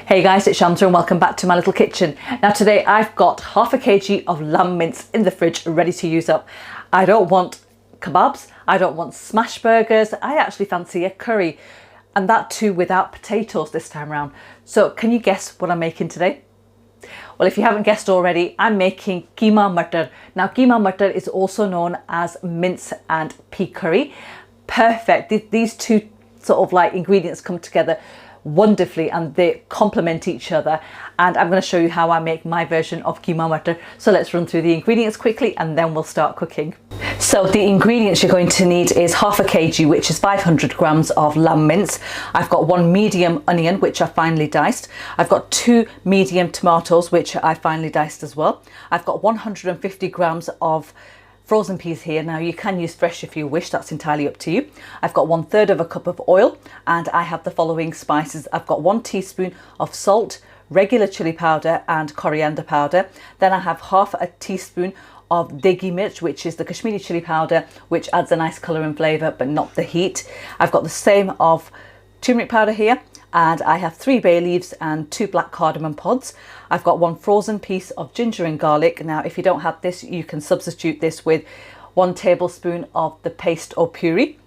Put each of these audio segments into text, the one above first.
Hey guys, it's Chandra and welcome back to my little kitchen. Now today I've got half a kg of lamb mince in the fridge ready to use up. I don't want kebabs, I don't want smash burgers, I actually fancy a curry, and that too without potatoes this time around. So can you guess what I'm making today? Well, if you haven't guessed already, I'm making Keema Matar. Now Keema Matar is also known as mince and pea curry. Perfect. These two sort of like ingredients come together wonderfully and they complement each other, and I'm going to show you how I make my version of Keema Matar. So let's run through the ingredients quickly and then we'll start cooking. So the ingredients you're going to need is half a kg, which is 500 grams of lamb mince. I've got one medium onion which I finely diced. I've got two medium tomatoes which I finely diced as well. I've got 150 grams of frozen peas here. Now you can use fresh if you wish, that's entirely up to you. I've got 1/3 cup of oil, and I have the following spices. I've got 1 teaspoon of salt, regular chili powder and coriander powder. Then I have half a teaspoon of degi mirch, which is the Kashmeri chili powder, which adds a nice colour and flavour but not the heat. I've got the same of turmeric powder here, and I have 3 bay leaves and 2 black cardamom pods. I've got 1 frozen piece of ginger and garlic. Now if you don't have this, you can substitute this with 1 tablespoon of the paste or puree.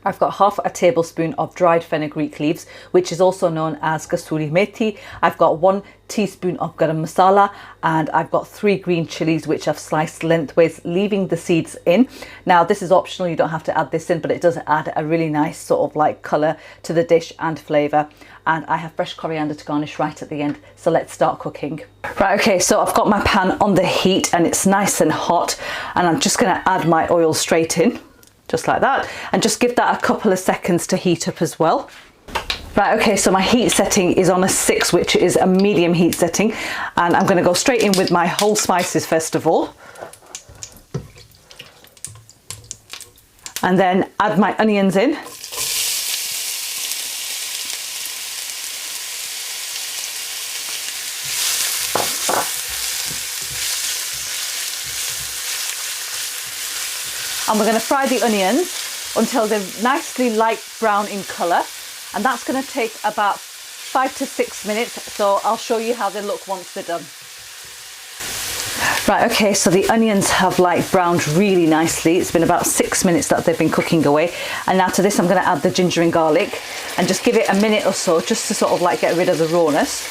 I've got half a tablespoon of dried fenugreek leaves, which is also known as kasuri methi. I've got 1 teaspoon of garam masala, and I've got 3 green chilies which I've sliced lengthways, leaving the seeds in. Now this is optional, you don't have to add this in, but it does add a really nice sort of like colour to the dish and flavour. And I have fresh coriander to garnish right at the end. So let's start cooking. Right, okay, so I've got my pan on the heat and it's nice and hot, and I'm just going to add my oil straight in, just like that, and just give that a couple of seconds to heat up as well. Right, okay, so my heat setting is on a 6, which is a medium heat setting, and I'm going to go straight in with my whole spices first of all, and then add my onions in. And we're going to fry the onions until they're nicely light brown in colour, and that's going to take about 5 to 6 minutes, so I'll show you how they look once they're done. Right, okay, so the onions have light browned really nicely. It's been about 6 minutes that they've been cooking away, and now to this I'm going to add the ginger and garlic and just give it a minute or so just to sort of like get rid of the rawness.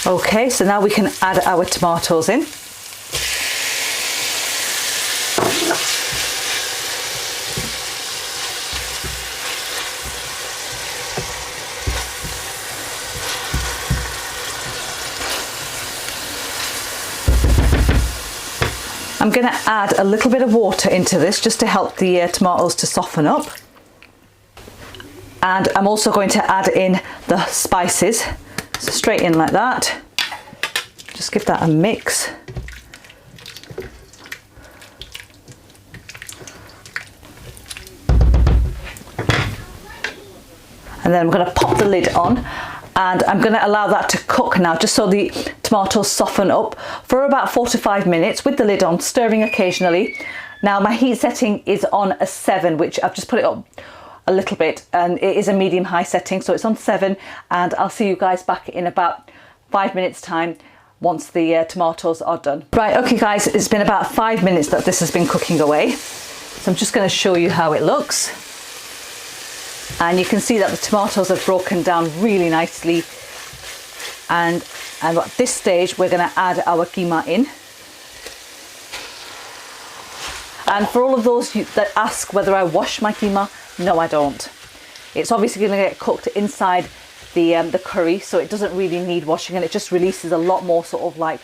Okay, so now we can add our tomatoes in. I'm going to add a little bit of water into this just to help the tomatoes to soften up. And I'm also going to add in the spices. So straight in like that, just give that a mix. And then I'm going to pop the lid on, and I'm going to allow that to cook now, just so the tomatoes soften up for about 4 to 5 minutes with the lid on, stirring occasionally. Now my heat setting is on a 7, which I've just put it up a little bit, and it is a medium high setting, so it's on 7, and I'll see you guys back in about 5 minutes time once the tomatoes are done. Right, okay guys, it's been about 5 minutes that this has been cooking away, so I'm just going to show you how it looks, and you can see that the tomatoes have broken down really nicely, and at this stage we're going to add our keema in. And for all of those that ask whether I wash my keema, no, I don't. It's obviously going to get cooked inside the curry, so it doesn't really need washing, and it just releases a lot more sort of like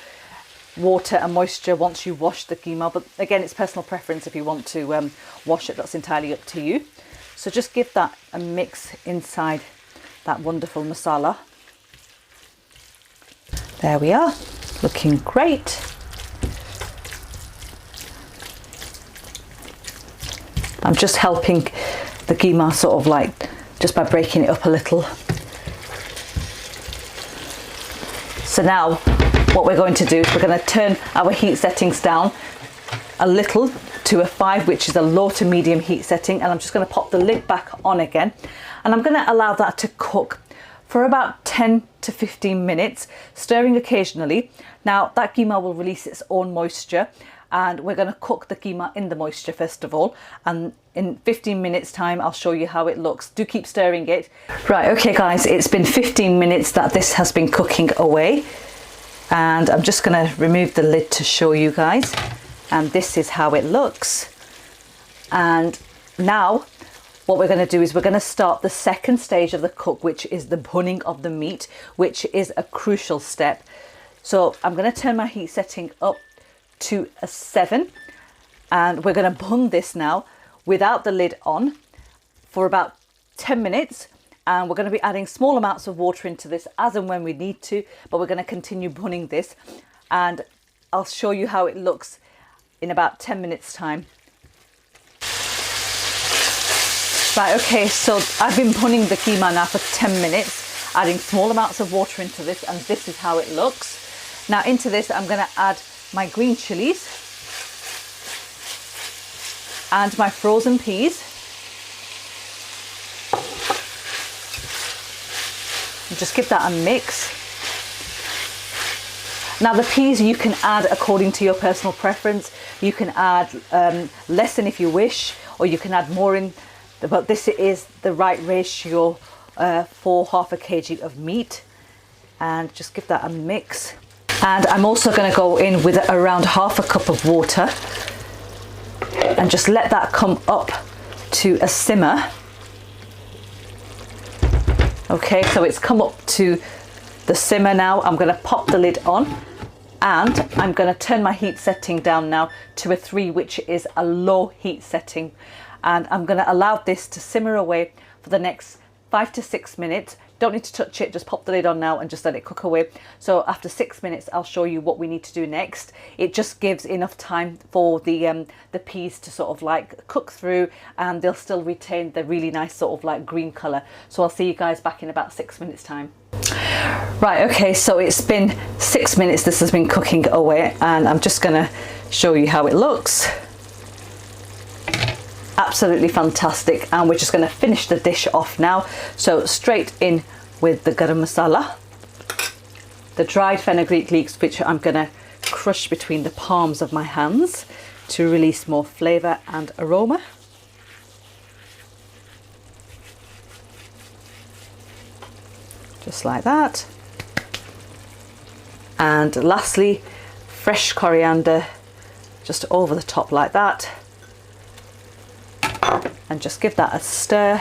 water and moisture once you wash the keema. But again, it's personal preference. If you want to wash it, that's entirely up to you. So just give that a mix inside that wonderful masala. There we are, looking great. I'm just helping the keema sort of like just by breaking it up a little. So now what we're going to do is we're going to turn our heat settings down a little to a 5, which is a low to medium heat setting, and I'm just going to pop the lid back on again, and I'm going to allow that to cook for about 10 to 15 minutes, stirring occasionally. Now that keema will release its own moisture, and we're going to cook the keema in the moisture first of all, and in 15 minutes time I'll show you how it looks. Do keep stirring it. Right, okay guys, it's been 15 minutes that this has been cooking away, and I'm just going to remove the lid to show you guys, and this is how it looks. And now what we're going to do is we're going to start the second stage of the cook, which is the bunning of the meat, which is a crucial step. So I'm going to turn my heat setting up to a 7, and we're going to bun this now without the lid on for about 10 minutes, and we're going to be adding small amounts of water into this as and when we need to, but we're going to continue bunning this, and I'll show you how it looks in about 10 minutes time. Right, okay, so I've been bunning the keema now for 10 minutes, adding small amounts of water into this, and this is how it looks. Now into this I'm going to add my green chilies and my frozen peas, and just give that a mix. Now the peas you can add according to your personal preference. You can add less than if you wish, or you can add more in, but this is the right ratio for half a kg of meat, and just give that a mix. And I'm also going to go in with around half a cup of water and just let that come up to a simmer. Okay, so it's come up to the simmer now. I'm going to pop the lid on, and I'm going to turn my heat setting down now to a 3, which is a low heat setting, and I'm going to allow this to simmer away for the next 5 to 6 minutes. Don't need to touch it, just pop the lid on now and just let it cook away. So after 6 minutes I'll show you what we need to do next. It just gives enough time for the peas to sort of like cook through, and they'll still retain the really nice sort of like green colour. So I'll see you guys back in about 6 minutes time. Right, okay, so it's been 6 minutes this has been cooking away, and I'm just going to show you how it looks. Absolutely fantastic, and we're just going to finish the dish off now. So straight in with the garam masala, the dried fenugreek leaves, which I'm going to crush between the palms of my hands to release more flavour and aroma. Just like that. And lastly, fresh coriander just over the top like that. And just give that a stir.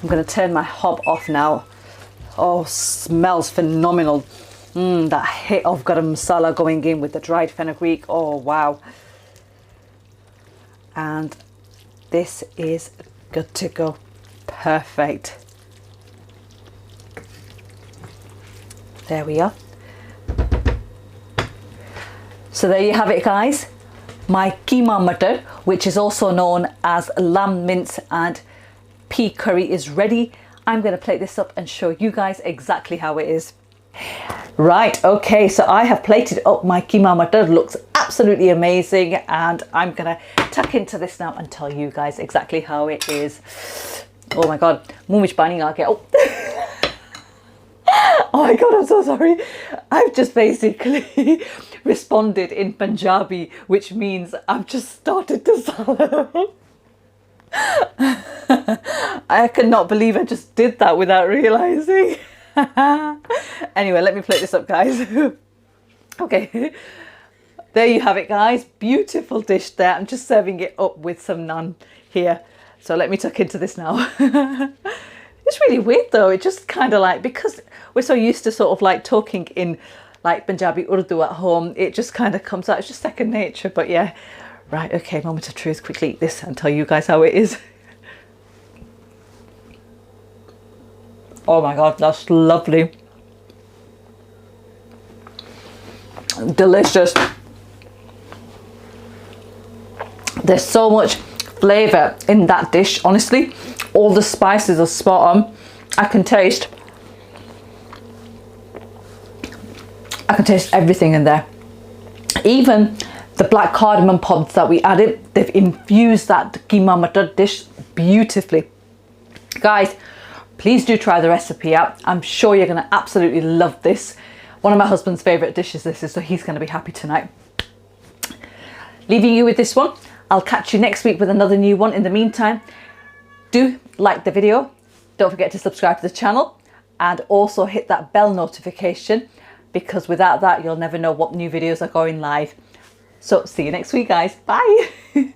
I'm going to turn my hob off now. Oh, smells phenomenal. That hit of garam masala going in with the dried fenugreek. Oh, wow. And this is good to go. Perfect. There we are. So there you have it, guys. My Keema Matar, which is also known as lamb mince and pea curry, is ready. I'm going to plate this up and show you guys exactly how it is. Right, okay, so I have plated up my Keema Matar. Looks absolutely amazing, and I'm going to tuck into this now and tell you guys exactly how it is. Oh my god, muh vich pani aa gaya. Oh my god, I'm so sorry. I've just basically responded in Punjabi, which means I've just started to salivate. I cannot believe I just did that without realizing. Anyway, let me plate this up, guys. Okay, there you have it, guys. Beautiful dish there. I'm just serving it up with some naan here. So let me tuck into this now. It's really weird though. It just kind of like, because we're so used to sort of like talking in like Punjabi Urdu at home, it just kind of comes out. It's just second nature. But yeah, right, okay, moment of truth. Quickly eat this and tell you guys how it is. Oh my god, that's lovely. Delicious. There's so much flavour in that dish, honestly. All the spices are spot on. I can taste everything in there. Even the black cardamom pods that we added, they've infused that Keema Matar dish beautifully. Guys, please do try the recipe out. I'm sure you're going to absolutely love this. One of my husband's favourite dishes this is, so he's going to be happy tonight. Leaving you with this one. I'll catch you next week with another new one. In the meantime, do like the video. Don't forget to subscribe to the channel and also hit that bell notification, because without that, you'll never know what new videos are going live. So see you next week, guys. Bye.